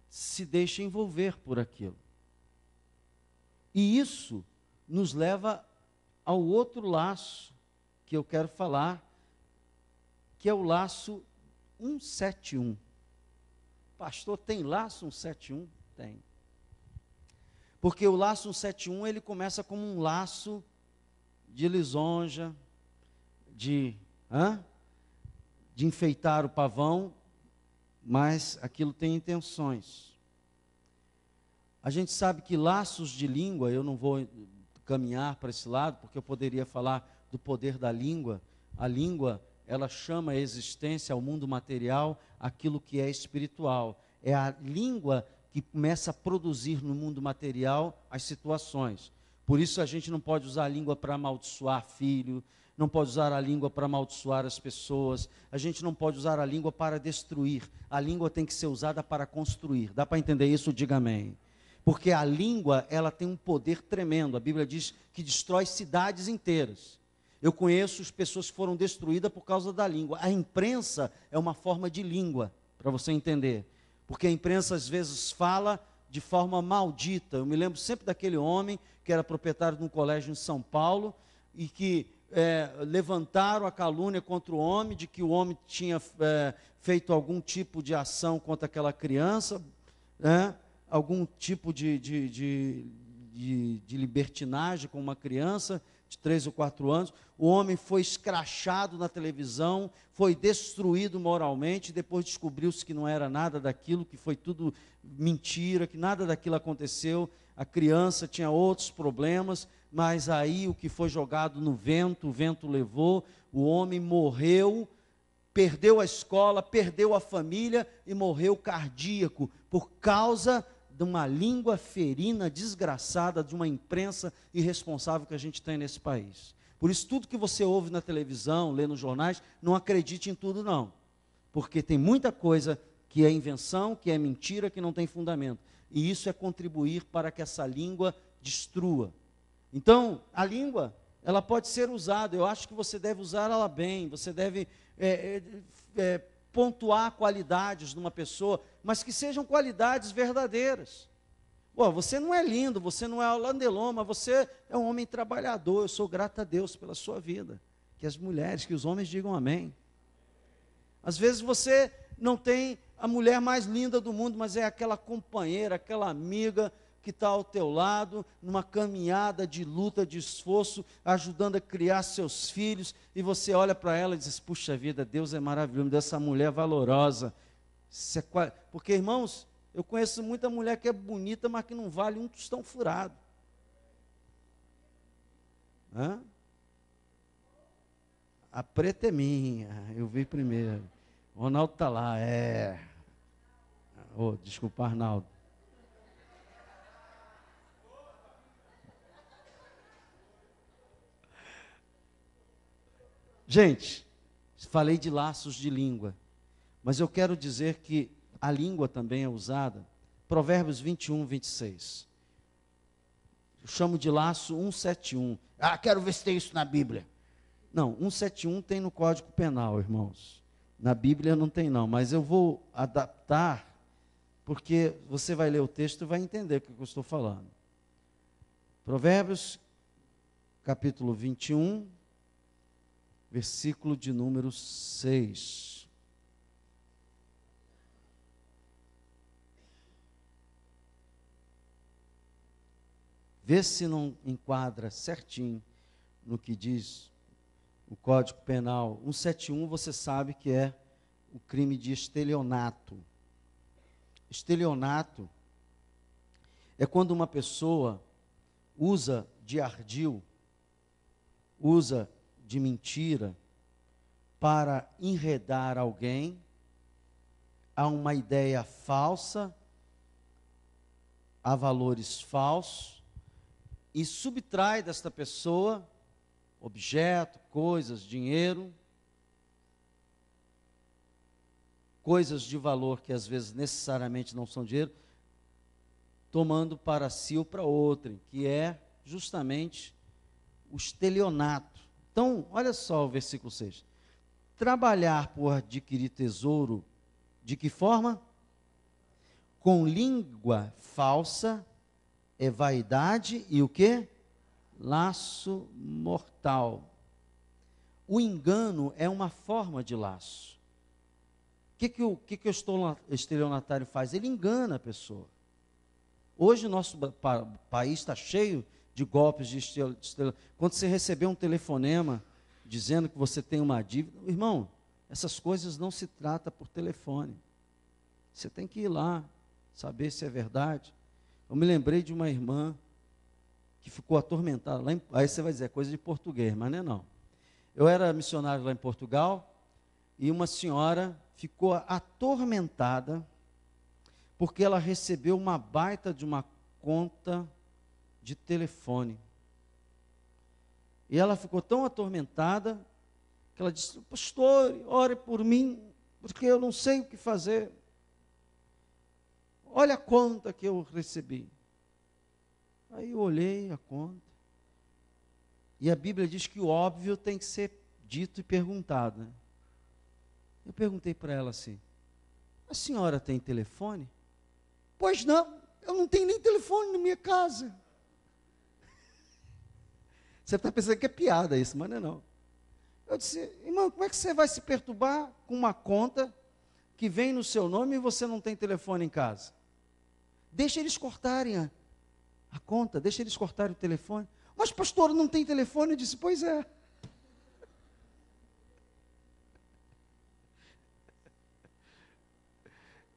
se deixa envolver por aquilo. E isso nos leva ao outro laço que eu quero falar, que é o laço 171. Pastor, tem laço 171? Tem. Porque o laço 171, ele começa como um laço de lisonja, de enfeitar o pavão, mas aquilo tem intenções. A gente sabe que laços de língua, eu não vou caminhar para esse lado, porque eu poderia falar do poder da língua. A língua, ela chama a existência ao mundo material aquilo que é espiritual. É a língua que começa a produzir no mundo material as situações. Por isso a gente não pode usar a língua para amaldiçoar filho, não pode usar a língua para amaldiçoar as pessoas, a gente não pode usar a língua para destruir. A língua tem que ser usada para construir. Dá para entender isso? Diga amém. Porque a língua, ela tem um poder tremendo. A Bíblia diz que destrói cidades inteiras. Eu conheço as pessoas que foram destruídas por causa da língua. A imprensa é uma forma de língua, para você entender. Porque a imprensa às vezes fala de forma maldita. Eu me lembro sempre daquele homem que era proprietário de um colégio em São Paulo e que levantaram a calúnia contra o homem, de que o homem tinha feito algum tipo de ação contra aquela criança, algum tipo de libertinagem com uma criança de 3 ou 4 anos. O homem foi escrachado na televisão, foi destruído moralmente, depois descobriu-se que não era nada daquilo, que foi tudo mentira, que nada daquilo aconteceu. A criança tinha outros problemas, mas aí o que foi jogado no vento, o vento levou, o homem morreu, perdeu a escola, perdeu a família e morreu cardíaco, por causa de uma língua ferina desgraçada, de uma imprensa irresponsável que a gente tem nesse país. Por isso, tudo que você ouve na televisão, lê nos jornais, não acredite em tudo não, porque tem muita coisa que é invenção, que é mentira, que não tem fundamento, e isso é contribuir para que essa língua destrua. Então, a língua, ela pode ser usada, eu acho que você deve usar ela bem, você deve pontuar qualidades numa pessoa, mas que sejam qualidades verdadeiras. Você não é lindo, você não é Alain Delon, mas você é um homem trabalhador, eu sou grato a Deus pela sua vida. Que as mulheres, que os homens digam amém. Às vezes você não tem a mulher mais linda do mundo, mas é aquela companheira, aquela amiga que está ao teu lado, numa caminhada de luta, de esforço, ajudando a criar seus filhos, e você olha para ela e diz, puxa vida, Deus é maravilhoso, dessa mulher valorosa. Porque, irmãos, eu conheço muita mulher que é bonita, mas que não vale um tostão furado. A preta é minha, eu vi primeiro. O Ronaldo está lá, desculpa, Arnaldo. Gente, falei de laços de língua, mas eu quero dizer que a língua também é usada. Provérbios 21, 26. Eu chamo de laço 171. Quero ver se tem isso na Bíblia. Não, 171 tem no Código Penal, irmãos. Na Bíblia não tem não, mas eu vou adaptar, porque você vai ler o texto e vai entender o que eu estou falando. Provérbios, capítulo 21, versículo de número 6. Vê se não enquadra certinho no que diz o Código Penal. 171 você sabe que é o crime de estelionato. Estelionato é quando uma pessoa usa de ardil, usa de mentira para enredar alguém a uma ideia falsa, a valores falsos, e subtrai desta pessoa objeto, coisas, dinheiro, coisas de valor que às vezes necessariamente não são dinheiro, tomando para si ou para outrem, que é justamente o estelionato. Então, olha só o versículo 6. Trabalhar por adquirir tesouro, de que forma? Com língua falsa, é vaidade e o quê? Laço mortal. O engano é uma forma de laço. O que o estelionatário faz? Ele engana a pessoa. Hoje o nosso país está cheio de golpes de estelionato. Quando você receber um telefonema dizendo que você tem uma dívida, irmão, essas coisas não se trata por telefone. Você tem que ir lá, saber se é verdade. Eu me lembrei de uma irmã que ficou atormentada. Aí você vai dizer, é coisa de português, mas não é não. Eu era missionário lá em Portugal, e uma senhora ficou atormentada, porque ela recebeu uma baita de uma conta de telefone. E ela ficou tão atormentada, que ela disse, pastor, ore por mim, porque eu não sei o que fazer. Olha a conta que eu recebi. Aí eu olhei a conta. E a Bíblia diz que o óbvio tem que ser dito e perguntado, né? Eu perguntei para ela assim, a senhora tem telefone? Pois não, eu não tenho nem telefone na minha casa. Você está pensando que é piada isso, mas não é não. Eu disse, irmão, como é que você vai se perturbar com uma conta que vem no seu nome e você não tem telefone em casa? Deixa eles cortarem a conta, deixa eles cortarem o telefone. Mas pastor, não tem telefone? Eu disse, pois é.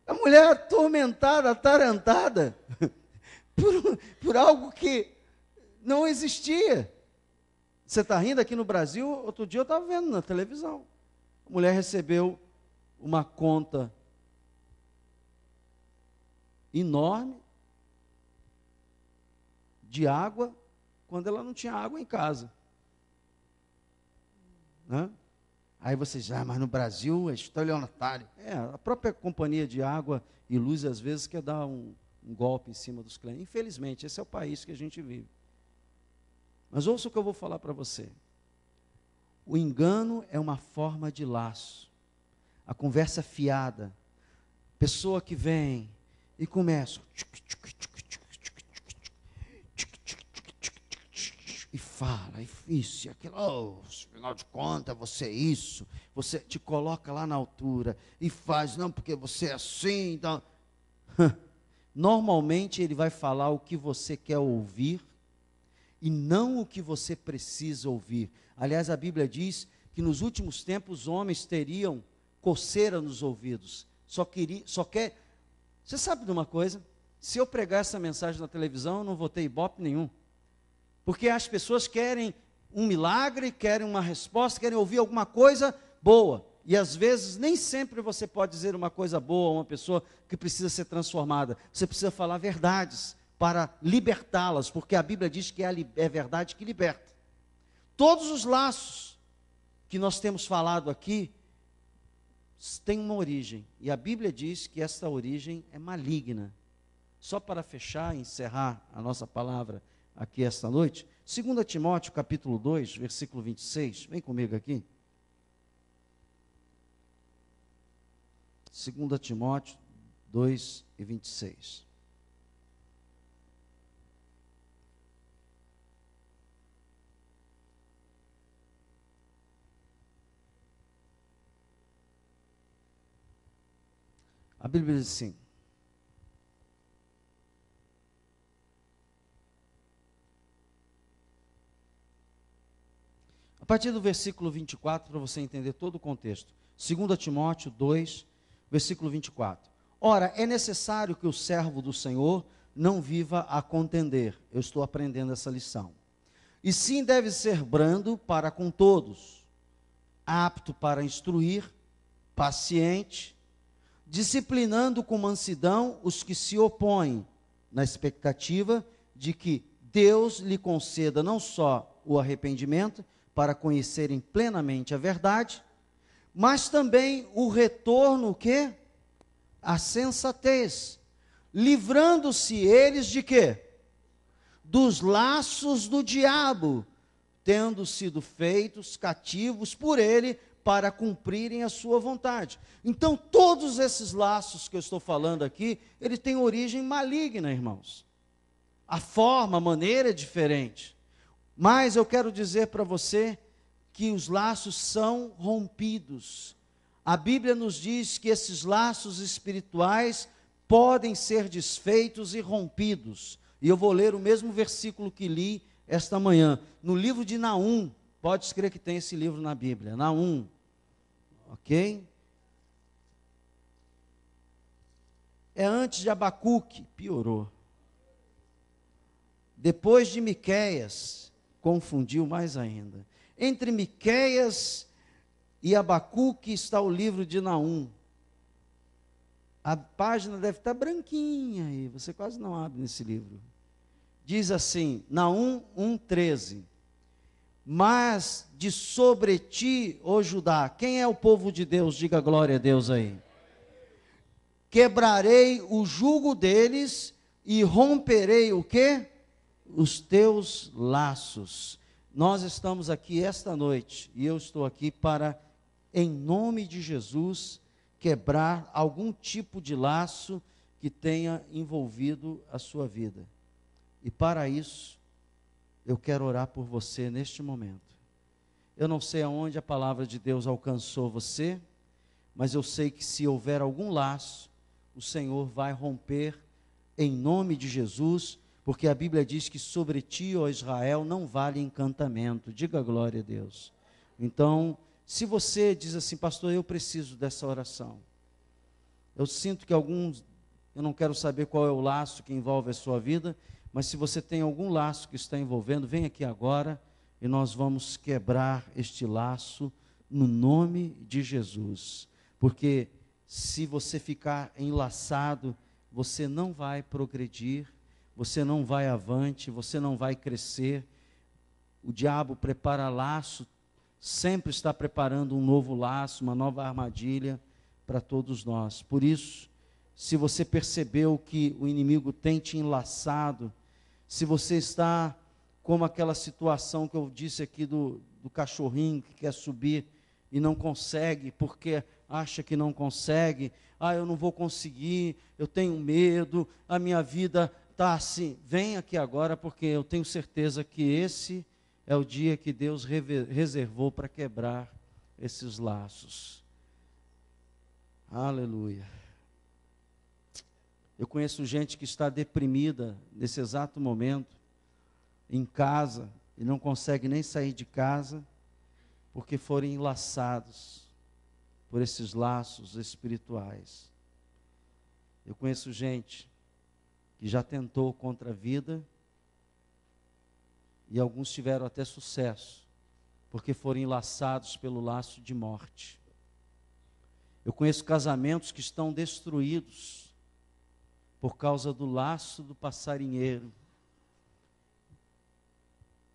A mulher atormentada, atarantada, por algo que Não existia. Você está rindo? Aqui no Brasil, outro dia eu estava vendo na televisão. A mulher recebeu uma conta enorme de água, quando ela não tinha água em casa. Né? Aí vocês, mas no Brasil é estelionatário. A própria companhia de água e luz, às vezes, quer dar um golpe em cima dos clientes. Infelizmente, esse é o país que a gente vive. Mas ouça o que eu vou falar para você. O engano é uma forma de laço. A conversa fiada. Pessoa que vem e começa e fala, isso e aquilo, afinal de contas, você é isso, você te coloca lá na altura e faz, não, porque você é assim, então. Normalmente ele vai falar o que você quer ouvir e não o que você precisa ouvir. Aliás, a Bíblia diz que nos últimos tempos os homens teriam coceira nos ouvidos, só quer. Você sabe de uma coisa? Se eu pregar essa mensagem na televisão, eu não vou ter ibope nenhum. Porque as pessoas querem um milagre, querem uma resposta, querem ouvir alguma coisa boa. E às vezes, nem sempre você pode dizer uma coisa boa a uma pessoa que precisa ser transformada. Você precisa falar verdades para libertá-las, porque a Bíblia diz que é verdade que liberta. Todos os laços que nós temos falado aqui têm uma origem. E a Bíblia diz que essa origem é maligna. Só para fechar e encerrar a nossa palavra aqui esta noite, 2 Timóteo capítulo 2, versículo 26, vem comigo aqui. 2 Timóteo 2 e 26. A Bíblia diz assim: a partir do versículo 24, para você entender todo o contexto. 2 Timóteo 2, versículo 24. Ora, é necessário que o servo do Senhor não viva a contender. Eu estou aprendendo essa lição. E sim deve ser brando para com todos, apto para instruir, paciente, disciplinando com mansidão os que se opõem, na expectativa de que Deus lhe conceda não só o arrependimento, para conhecerem plenamente a verdade, mas também o retorno, o quê? A sensatez, livrando-se eles de quê? Dos laços do diabo, tendo sido feitos cativos por ele, para cumprirem a sua vontade. Então, todos esses laços que eu estou falando aqui, ele tem origem maligna, irmãos. A forma, a maneira é diferente. Mas eu quero dizer para você que os laços são rompidos. A Bíblia nos diz que esses laços espirituais podem ser desfeitos e rompidos. E eu vou ler o mesmo versículo que li esta manhã, no livro de Naum. Pode escrever que tem esse livro na Bíblia, Naum. Ok? É antes de Abacuque, piorou. Depois de Miqueias, confundiu mais ainda. Entre Miqueias e Abacuque está o livro de Naum. A página deve estar branquinha aí, você quase não abre nesse livro. Diz assim, Naum 1,13. Mas de sobre ti, ó Judá, quem é o povo de Deus? Diga glória a Deus aí. Quebrarei o jugo deles e romperei o quê? Os teus laços. Nós estamos aqui esta noite, e eu estou aqui para, em nome de Jesus, quebrar algum tipo de laço que tenha envolvido a sua vida. E para isso, eu quero orar por você neste momento. Eu não sei aonde a palavra de Deus alcançou você, mas eu sei que se houver algum laço, o Senhor vai romper em nome de Jesus, porque a Bíblia diz que sobre ti, ó Israel, não vale encantamento. Diga glória a Deus. Então, se você diz assim, pastor, eu preciso dessa oração. Eu sinto que alguns, eu não quero saber qual é o laço que envolve a sua vida, Mas se você tem algum laço que está envolvendo, vem aqui agora e nós vamos quebrar este laço no nome de Jesus. Porque se você ficar enlaçado, você não vai progredir, você não vai avante, você não vai crescer. O diabo prepara laço, sempre está preparando um novo laço, uma nova armadilha para todos nós. Por isso, se você percebeu que o inimigo tem te enlaçado, se você está como aquela situação que eu disse aqui do cachorrinho que quer subir e não consegue, porque acha que não consegue, eu não vou conseguir, eu tenho medo, a minha vida está assim. Vem aqui agora, porque eu tenho certeza que esse é o dia que Deus reservou para quebrar esses laços. Aleluia. Eu conheço gente que está deprimida nesse exato momento, em casa, e não consegue nem sair de casa, porque foram enlaçados por esses laços espirituais. Eu conheço gente que já tentou contra a vida, e alguns tiveram até sucesso, porque foram enlaçados pelo laço de morte. Eu conheço casamentos que estão destruídos por causa do laço do passarinheiro.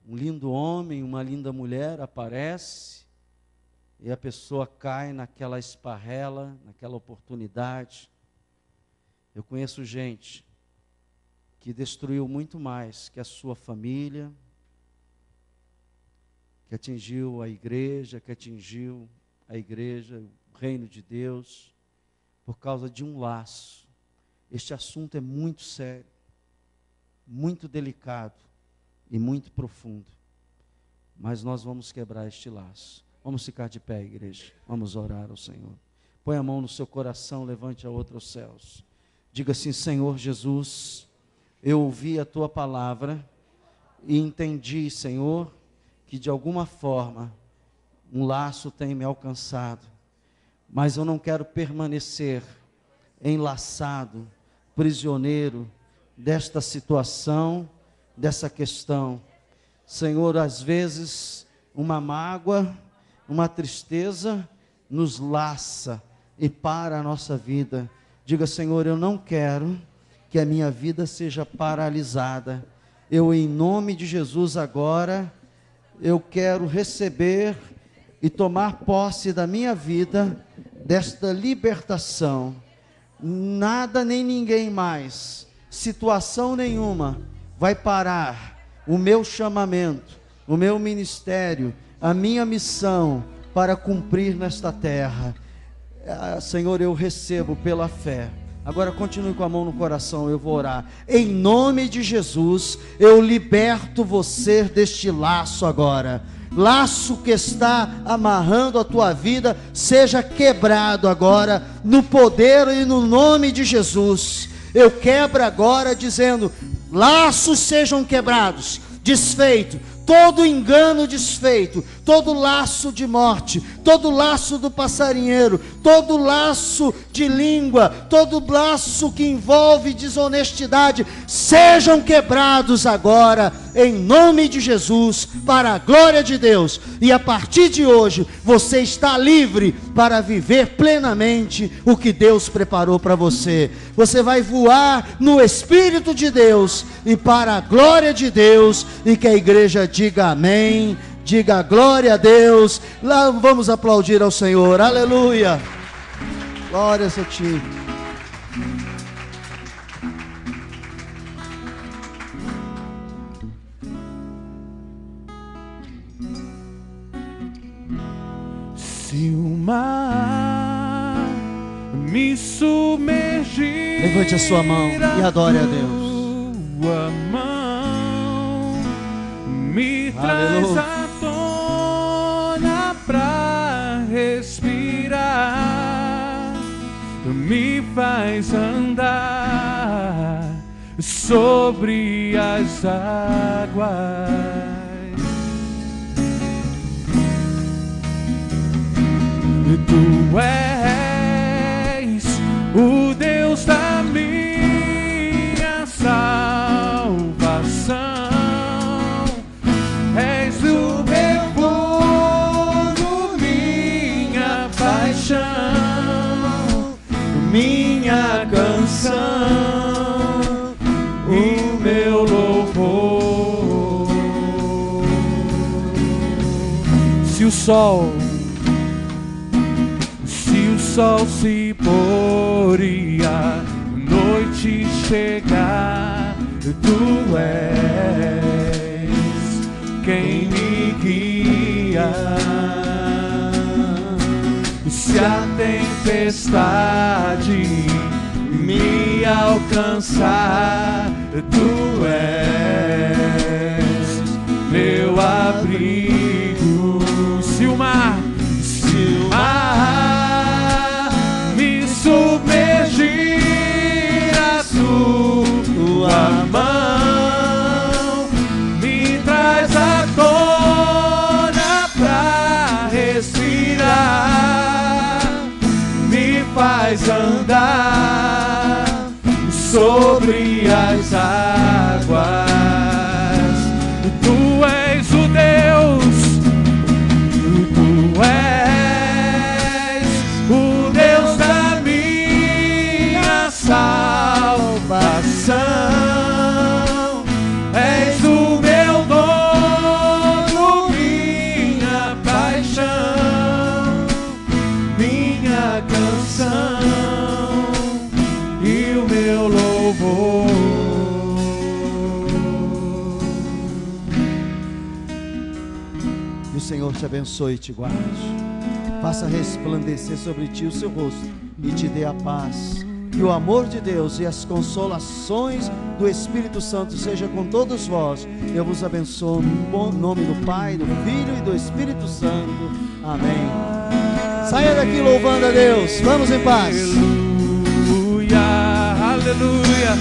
Um lindo homem, uma linda mulher aparece e a pessoa cai naquela esparrela, naquela oportunidade. Eu conheço gente que destruiu muito mais que a sua família, que atingiu a igreja, o reino de Deus, por causa de um laço. Este assunto é muito sério, muito delicado e muito profundo, mas nós vamos quebrar este laço. Vamos ficar de pé, igreja, vamos orar ao Senhor. Põe a mão no seu coração, levante a outra aos céus. Diga assim: Senhor Jesus, eu ouvi a tua palavra e entendi, Senhor, que de alguma forma um laço tem me alcançado, mas eu não quero permanecer enlaçado, prisioneiro desta situação, dessa questão. Senhor, às vezes uma mágoa, uma tristeza nos laça e para a nossa vida. Diga: Senhor, eu não quero que a minha vida seja paralisada. Eu, em nome de Jesus, agora eu quero receber e tomar posse da minha vida, desta libertação. Nada nem ninguém mais, situação nenhuma vai parar o meu chamamento, o meu ministério, a minha missão para cumprir nesta terra. Senhor, eu recebo pela fé. Agora continue com a mão no coração, eu vou orar. Em nome de Jesus, eu liberto você deste laço agora. Laço que está amarrando a tua vida, seja quebrado agora, no poder e no nome de Jesus. Eu quebro agora dizendo: laços sejam quebrados, desfeito, todo engano desfeito, todo laço de morte, todo laço do passarinheiro, todo laço de língua, todo laço que envolve desonestidade, sejam quebrados agora, em nome de Jesus, para a glória de Deus. E a partir de hoje, você está livre para viver plenamente o que Deus preparou para você. Você vai voar no Espírito de Deus e para a glória de Deus. E que a igreja diga amém, diga glória a Deus. Lá vamos aplaudir ao Senhor, aleluia, glórias a ti. Se o mar me submergir, levante a sua mão e adore a Deus. Tua mão me traz à tona pra respirar, me faz andar sobre as águas. Tu és o Deus da minha salvação. Se o sol se pôr e a noite chegar, tu és quem me guia. Se a tempestade me alcançar, tu és meu abrigo. Se o mar me submergir, a sua mão me traz à tona pra respirar, me faz andar sobre as águas. Tu és o Deus, tu és o Deus da minha salvação. És o meu dono, minha paixão, minha canção e o meu louvor. Que o Senhor te abençoe e te guarde, faça resplandecer sobre ti o seu rosto e te dê a paz. Que o amor de Deus e as consolações do Espírito Santo seja com todos vós. Eu vos abençoo no nome do Pai, do Filho e do Espírito Santo. Amém. Saia daqui louvando a Deus. Vamos em paz. Aleluia, aleluia.